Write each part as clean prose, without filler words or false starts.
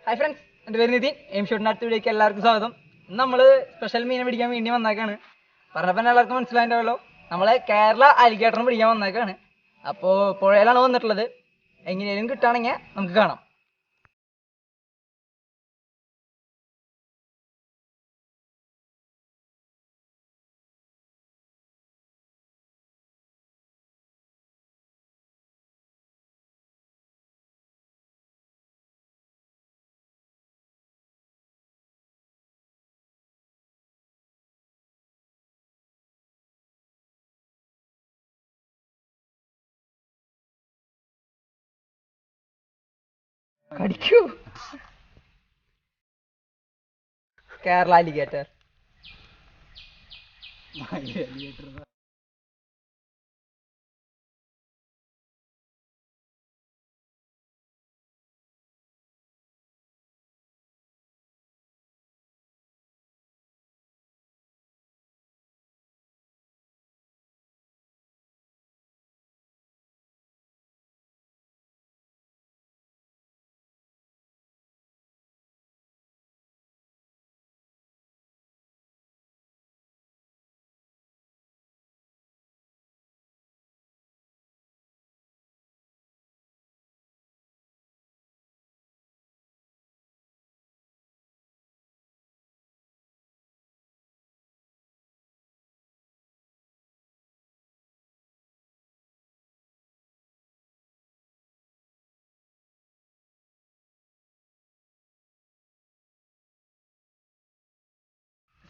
Hi friends, എൻ്റെ പേര് Nitin. Aim ഷോട്ടിൻ്റെ അടുത്ത വീഡിയോക്ക് എല്ലാവർക്കും സ്വാഗതം. ഇന്ന് നമ്മൾ സ്പെഷ്യൽ മീനെ പിടിക്കാൻ വേണ്ടി വന്നേക്കാണ്. പറഞ്ഞപ്പോൾ എല്ലാവർക്കും മനസ്സിലായിട്ടുണ്ടല്ലോ, നമ്മളെ കേരള അലിഗേറ്ററിന് പിടിക്കാൻ വന്നേക്കാണ്. അപ്പോൾ പുഴയിലാണ് വന്നിട്ടുള്ളത്. എങ്ങനെയും കിട്ടുകയാണെങ്കിൽ നമുക്ക് കാണാം. കടിക്കൂ. കേരള അലിഗേറ്റർ.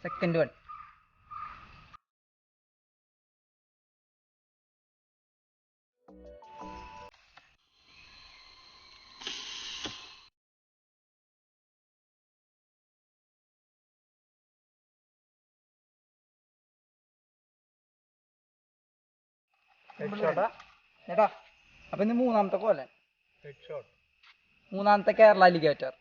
Second one. ചേട്ടാ, അപ്പൊ ഇന്ന് മൂന്നാമത്തെ പോലെ മൂന്നാമത്തെ കേരള അലിഗേറ്റർ.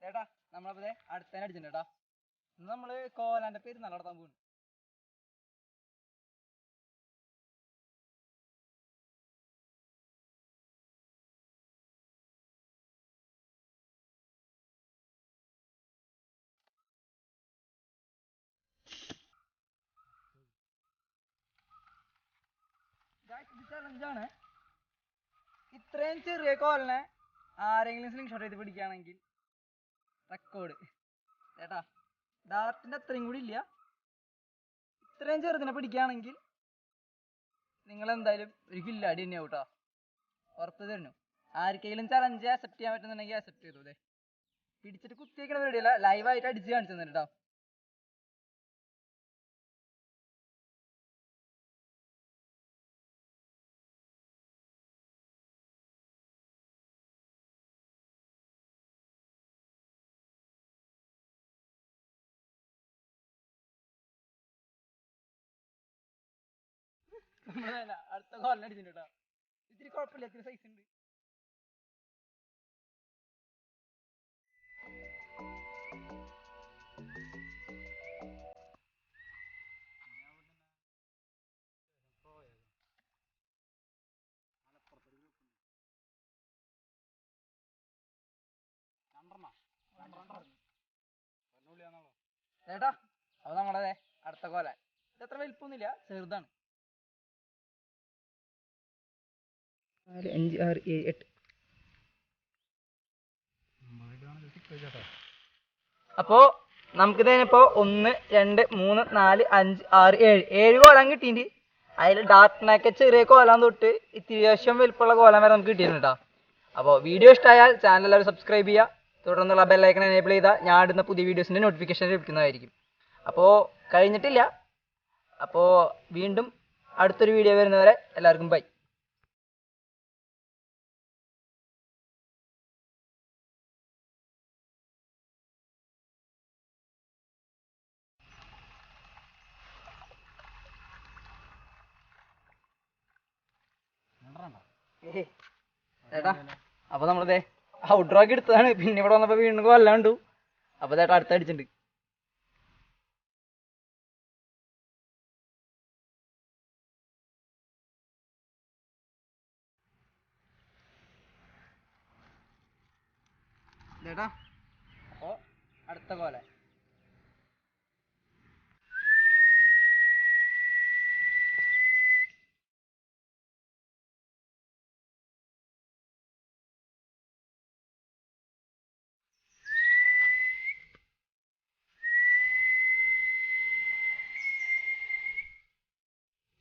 ചേട്ടാ, നമ്മളപ്പോ അടുത്തന്നെ അടിച്ചിട്ടുണ്ട് കേട്ടാ. ഇന്ന് നമ്മള് കോലാന്റെ പെരുന്നാൾ നടത്താൻ പോകുന്നു. ചലഞ്ചാണ്. ഇത്രയും ചെറിയ കോലിനെ ആരെങ്കിലും സ്ലിംഗ് ഷോട്ട് ചെയ്ത് പിടിക്കുകയാണെങ്കിൽ റെക്കോർഡ്. ചേട്ടാ, ഡാർട്ടിന്റെ അത്രയും കൂടി ഇല്ല, ഇത്രയും ചെറുതിനെ പിടിക്കുകയാണെങ്കിൽ നിങ്ങൾ എന്തായാലും ഒരു കില്ലാടി തന്നെയാവും കേട്ടോ. ഉറപ്പ് തരുന്നു. ആർക്കെങ്കിലും ചലഞ്ച് അക്സെപ്റ്റ് ചെയ്യാൻ പറ്റുന്നുണ്ടെങ്കിൽ അക്സെപ്റ്റ് ചെയ്തു. അതെ, പിടിച്ചിട്ട് കുത്തിയേക്കണ പരിപാടിയല്ല, ലൈവായിട്ട് അടിച്ച് കാണിച്ചു തന്നെ കേട്ടോ. അടുത്ത കോലിന് അടിച്ചിട്ടുണ്ട് കേട്ടോ. ഇത്തിരി കുഴപ്പമില്ല, ഇത്തിരി സൈസ് ഉണ്ട്. ചേട്ടാ, അപ്പൊ നമ്മളെ അടുത്ത കോല ഇത് അത്ര വലിപ്പൊന്നുമില്ല, ചെറുതാണ്. 4, 5, 6, 7, 8. അപ്പോ നമുക്കിതിനിപ്പോ 1, 2, 3, 4, 5, 6, 7 കോലം കിട്ടിയിട്ട് അതിൽ ഡാർട്ടിനൊക്കെ ചെറിയ കോലം തൊട്ട് അത്യാവശ്യം വലിപ്പമുള്ള കോലം വരെ നമുക്ക് കിട്ടിയിട്ടുണ്ട്. അപ്പോൾ വീഡിയോ ഇഷ്ടമായാൽ ചാനൽ എല്ലാവരും സബ്സ്ക്രൈബ് ചെയ്യുക. തുടർന്നുള്ള ബെല്ലൈക്കൺ എനേബിൾ ചെയ്താൽ ഞാൻ ഇടുന്ന പുതിയ വീഡിയോസിൻ്റെ നോട്ടിഫിക്കേഷൻ ലഭിക്കുന്നതായിരിക്കും. അപ്പോൾ കഴിഞ്ഞിട്ടില്ല. അപ്പോൾ വീണ്ടും അടുത്തൊരു വീഡിയോ വരുന്നവരെ എല്ലാവർക്കും ബൈ. ചേട്ടാ അപ്പൊ നമ്മളിതേ ഔട്ട്ഡോർ ആക്കി എടുത്തതാണ്. പിന്നെ ഇവിടെ വന്നപ്പോ വീണ്ടും കൊല്ലാണ്ടു. അപ്പൊ ചേട്ടാ അടുത്ത അടിച്ചിട്ടുണ്ട്. ചേട്ടാ അപ്പൊ അടുത്ത പോലെ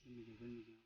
Ini juga.